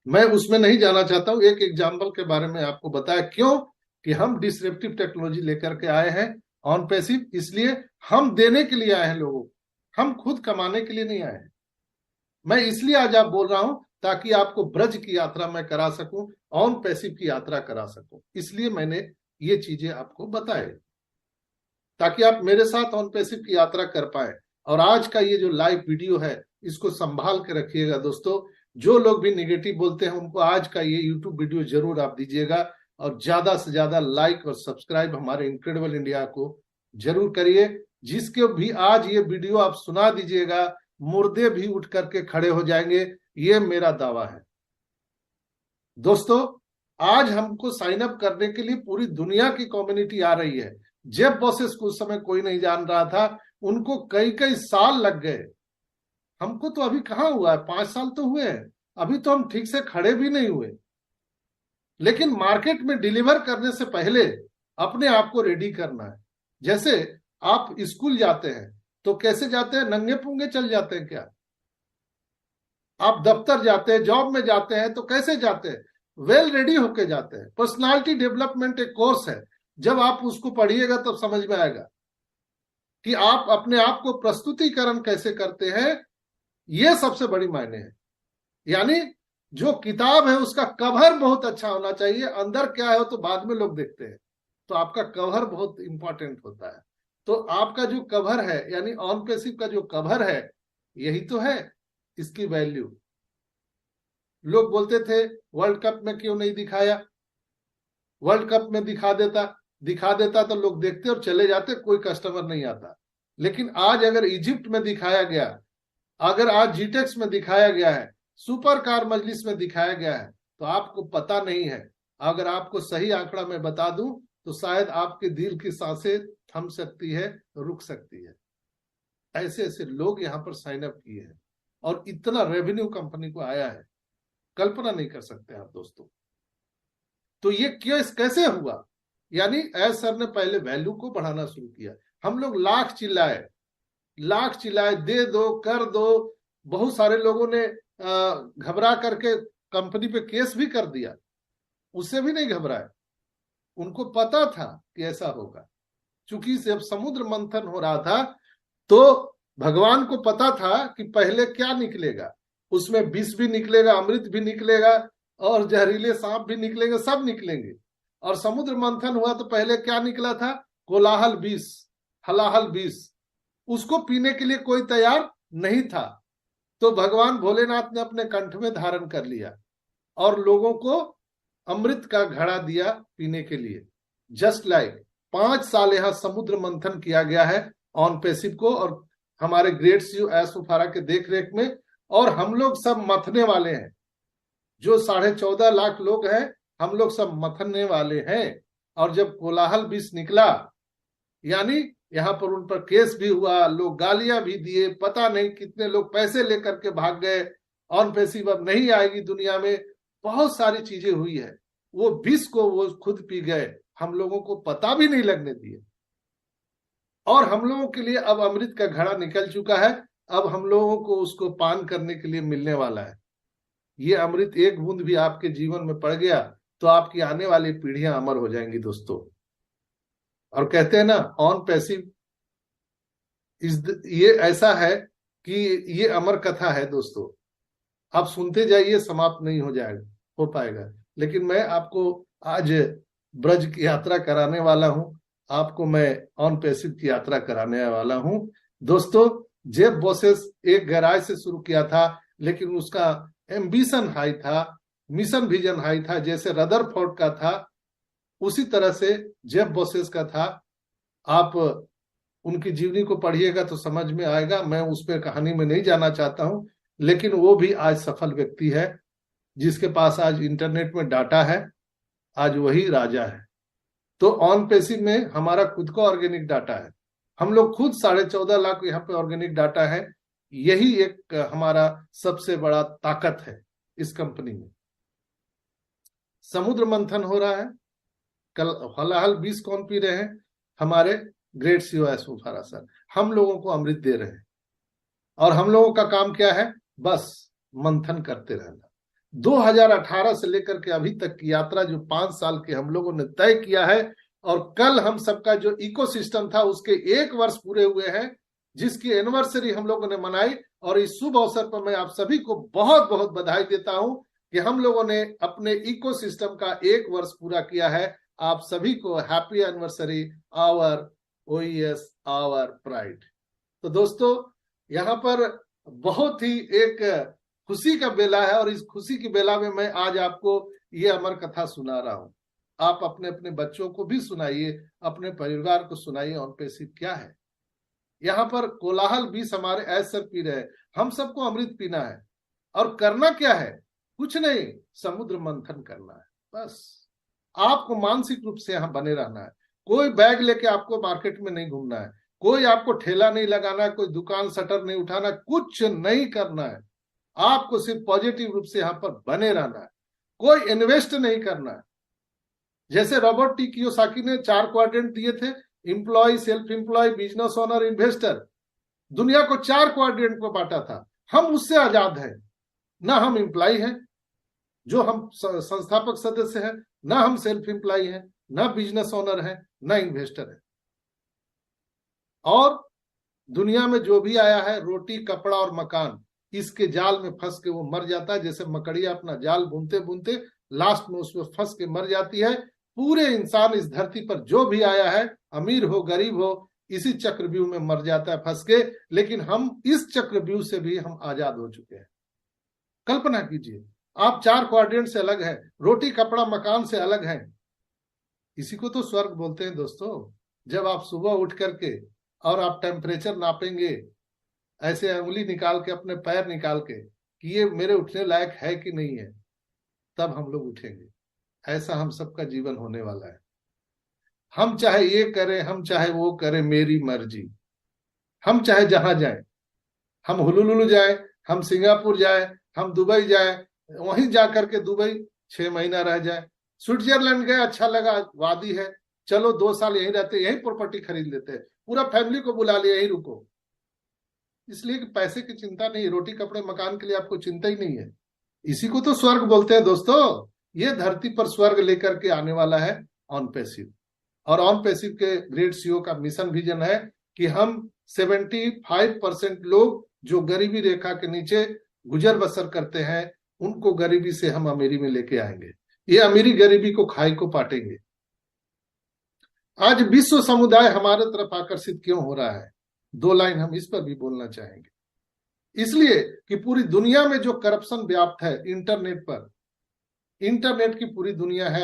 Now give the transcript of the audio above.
मैं उसमें नहीं जाना चाहता हूं। एक एग्जाम्पल के बारे में आपको बताया क्यों कि हम डिसरप्टिव टेक्नोलॉजी लेकर के आए हैं ऑन पैसिव, इसलिए हम देने के लिए आए हैं लोगों को, हम खुद कमाने के लिए नहीं आए हैं। मैं इसलिए आज आप बोल रहा हूं ताकि आपको ब्रज की यात्रा मैं करा सकूं, ऑन पैसिव की यात्रा करा सकूं, इसलिए मैंने ये चीजें आपको बताए ताकि आप मेरे साथ ऑन पैसिव की यात्रा कर पाए। और आज का ये जो लाइव वीडियो है इसको संभाल के रखिएगा दोस्तों। जो लोग भी निगेटिव बोलते हैं उनको आज का ये यूट्यूब वीडियो जरूर आप दीजिएगा, और ज्यादा से ज्यादा लाइक और सब्सक्राइब हमारे इनक्रेडिबल इंडिया को जरूर करिए। जिसके भी आज ये वीडियो आप सुना दीजिएगा, मुर्दे भी उठ करके खड़े हो जाएंगे, ये मेरा दावा है दोस्तों। आज हमको साइन अप करने के लिए पूरी दुनिया की कम्युनिटी आ रही है। जेफ बॉसेस को उस समय कोई नहीं जान रहा था, उनको कई कई साल लग गए। हमको तो अभी कहाँ हुआ है, 5 साल तो हुए हैं, अभी तो हम ठीक से खड़े भी नहीं हुए। लेकिन मार्केट में डिलीवर करने से पहले अपने आप को रेडी करना है। जैसे आप स्कूल जाते हैं तो कैसे जाते हैं, नंगे पुंगे चल जाते हैं क्या? आप दफ्तर जाते हैं, जॉब में जाते हैं तो कैसे जाते हैं, वेल रेडी होके जाते हैं। पर्सनालिटी डेवलपमेंट एक कोर्स है, जब आप उसको पढ़िएगा तब समझ में आएगा कि आप अपने आप को प्रस्तुतिकरण कैसे करते हैं। यह सबसे बड़ी मायने है। यानी जो किताब है उसका कवर बहुत अच्छा होना चाहिए, अंदर क्या है तो बाद में लोग देखते हैं, तो आपका कवर बहुत इंपॉर्टेंट होता है। तो आपका जो कवर है यानी ऑन पैसिव का जो कवर है, यही तो है इसकी वैल्यू। लोग बोलते थे वर्ल्ड कप में क्यों नहीं दिखाया, वर्ल्ड कप में दिखा देता तो लोग देखते और चले जाते, कोई कस्टमर नहीं आता। लेकिन आज अगर इजिप्ट में दिखाया गया, अगर आज जीटेक्स में दिखाया गया है, सुपर कार मजलिस में दिखाया गया है, तो आपको पता नहीं है। अगर आपको सही आंकड़ा मैं बता दूं तो शायद आपके दिल की सांसें थम सकती है, रुक सकती है। ऐसे ऐसे लोग यहाँ पर साइन अप किए हैं और इतना रेवेन्यू कंपनी को आया है, कल्पना नहीं कर सकते आप दोस्तों। तो ये केस कैसे हुआ, यानी एस सर ने पहले वैल्यू को बढ़ाना शुरू किया। हम लोग लाख चिल्लाए, दे दो कर दो। बहुत सारे लोगों ने घबरा करके कंपनी पे केस भी कर दिया, उससे भी नहीं घबराए। उनको पता था कि ऐसा होगा, क्योंकि जब समुद्र मंथन हो रहा था तो भगवान को पता था कि पहले क्या निकलेगा, उसमें विष भी निकलेगा, अमृत भी निकलेगा, और जहरीले सांप भी निकलेंगे, सब निकलेंगे। और समुद्र मंथन हुआ तो पहले क्या निकला था, कोलाहल विष, हलाहल विष। उसको पीने के लिए कोई तैयार नहीं था, तो भगवान भोलेनाथ ने अपने कंठ में धारण कर लिया और लोगों को अमृत का घड़ा दिया पीने के लिए। जस्ट लाइक 5 साल यहां समुद्र मंथन किया गया है ऑन पैसिव को, और हमारे ग्रेट सीईओ एस उफारा के देख रेख में। और हम लोग सब मथने वाले हैं, जो 14.5 लाख लोग हैं, हम लोग सब मथने वाले हैं। और जब कोलाहल विष निकला, यानी यहाँ पर उन पर केस भी हुआ, लोग गालियां भी दिए, पता नहीं कितने लोग पैसे लेकर के भाग गए, ऑन पैसिव अब नहीं आएगी दुनिया में, बहुत सारी चीजें हुई है। वो विष को वो खुद पी गए, हम लोगों को पता भी नहीं लगने दिए। और हम लोगों के लिए अब अमृत का घड़ा निकल चुका है, अब हम लोगों को उसको पान करने के लिए मिलने वाला है। ये अमृत एक बूंद भी आपके जीवन में पड़ गया तो आपकी आने वाली पीढ़ियां अमर हो जाएंगी दोस्तों। और कहते हैं ना ऑन पैसिव ये ऐसा है कि ये अमर कथा है दोस्तों, आप सुनते जाइए, समाप्त नहीं हो पाएगा। लेकिन मैं आपको आज ब्रज की यात्रा कराने वाला हूं, आपको मैं ऑन पैसिव की यात्रा कराने वाला हूं दोस्तों। जेफ बोसेस एक गैराज से शुरू किया था, लेकिन उसका एम्बिशन हाई था, मिशन विजन हाई था। जैसे रदरफोर्ड का था, उसी तरह से जेफ बोसेस का था। आप उनकी जीवनी को पढ़िएगा तो समझ में आएगा, मैं उस पर कहानी में नहीं जाना चाहता हूं। लेकिन वो भी आज सफल व्यक्ति है, जिसके पास आज इंटरनेट में डाटा है, आज वही राजा है। तो ऑन पैसिव में हमारा खुद का ऑर्गेनिक डाटा है, हम लोग खुद 14.5 लाख यहाँ पे ऑर्गेनिक डाटा है। यही एक हमारा सबसे बड़ा ताकत है इस कंपनी में। समुद्र मंथन हो रहा है, कल हलाहल विष कौन पी रहे हैं, हमारे ग्रेट सीईओ एस उफारा सर हम लोगों को अमृत दे रहे हैं। और हम लोगों का काम क्या है, बस मंथन करते रहना। 2018 से लेकर के अभी तक की यात्रा जो 5 साल के हम लोगों ने तय किया है, और कल हम सबका जो इकोसिस्टम था उसके 1 वर्ष पूरे हुए हैं, जिसकी एनिवर्सरी हम लोगों ने मनाई। और इस शुभ अवसर पर मैं आप सभी को बहुत बहुत बधाई देता हूं कि हम लोगों ने अपने इकोसिस्टम का 1 वर्ष पूरा किया है। आप सभी को happy anniversary, our OES, our pride. तो दोस्तों, यहाँ पर बहुत ही एक खुशी का बेला है, और इस खुशी की बेला में मैं आज आपको ये अमर कथा सुना रहा हूं। आप अपने अपने बच्चों को भी सुनाइए, अपने परिवार को सुनाइए ऑन पैसिव क्या है। यहाँ पर कोलाहल 20 हमारे ऐसे पी रहे हैं, हम सबको अमृत पीना है। और करना क्या है? कुछ नहीं, समुद्र मंथन करना है बस। आपको मानसिक रूप से यहाँ बने रहना है। कोई बैग लेके आपको मार्केट में नहीं घूमना है, कोई आपको ठेला नहीं लगाना है, कोई दुकान शटर नहीं उठाना, कुछ नहीं करना है। आपको सिर्फ पॉजिटिव रूप से यहाँ पर बने रहना है, कोई इन्वेस्ट नहीं करना है। जैसे रॉबर्ट टी कियोसाकी ने 4 क्वाड्रेंट दिए थे, employ, self employ, business owner, investor, दुनिया को 4 क्वाड्रेंट में बांटा था। हम उससे आजाद हैं। ना हम इंप्लॉय हैं, जो हम संस्थापक सदस्य हैं, ना हम सेल्फ इंप्लॉय हैं, ना बिजनेस ओनर हैं, ना इन्वेस्टर है। और दुनिया में जो भी आया है, रोटी, कपड़ा और मकान, इसके जाल में फंस के वो मर जाता है। जैसे मकड़िया अपना जाल बुनते बुनते लास्ट में उसमें फंस के मर जाती है। पूरे इंसान इस धरती पर जो भी आया है, अमीर हो गरीब हो, इसी चक्रव्यूह में मर जाता है फंस के। लेकिन हम इस चक्रव्यूह से भी हम आजाद हो चुके हैं। कल्पना कीजिए, आप 4 क्वाड्रेंट से अलग हैं, रोटी, कपड़ा, मकान से अलग हैं। इसी को तो स्वर्ग बोलते हैं दोस्तों। जब आप सुबह उठ करके और आप टेम्परेचर नापेंगे, ऐसे उंगली निकाल के, अपने पैर निकाल के, कि ये मेरे उठने लायक है कि नहीं है, तब हम लोग उठेंगे। ऐसा हम सबका जीवन होने वाला है। हम चाहे ये करें, हम चाहे वो करें, मेरी मर्जी। हम चाहे जहां जाए, हम हुलुलुलु जाए, हम सिंगापुर जाए, हम दुबई जाए, वहीं जाकर के दुबई 6 महीना रह जाए। स्विट्जरलैंड गए, अच्छा लगा, वादी है, चलो 2 साल यहीं रहते, यहीं प्रॉपर्टी खरीद लेते हैं, पूरा फैमिली को बुला लिया, यहीं रुको। इसलिए कि पैसे की चिंता नहीं, रोटी, कपड़े, मकान के लिए आपको चिंता ही नहीं है। इसी को तो स्वर्ग बोलते हैं दोस्तों। ये धरती पर स्वर्ग लेकर के आने वाला है ऑन पैसिव। और ऑन पैसिव के ग्रेट सीईओ का मिशन विजन है कि हम 75% लोग जो गरीबी रेखा के नीचे गुजर बसर करते हैं, उनको गरीबी से हम अमीरी में लेके आएंगे। ये अमीरी गरीबी को खाई को पाटेंगे। आज विश्व समुदाय हमारे तरफ आकर्षित क्यों हो रहा है? 2 लाइन हम इस पर भी बोलना चाहेंगे। इसलिए कि पूरी दुनिया में जो करप्शन व्याप्त है इंटरनेट पर, इंटरनेट की पूरी दुनिया है।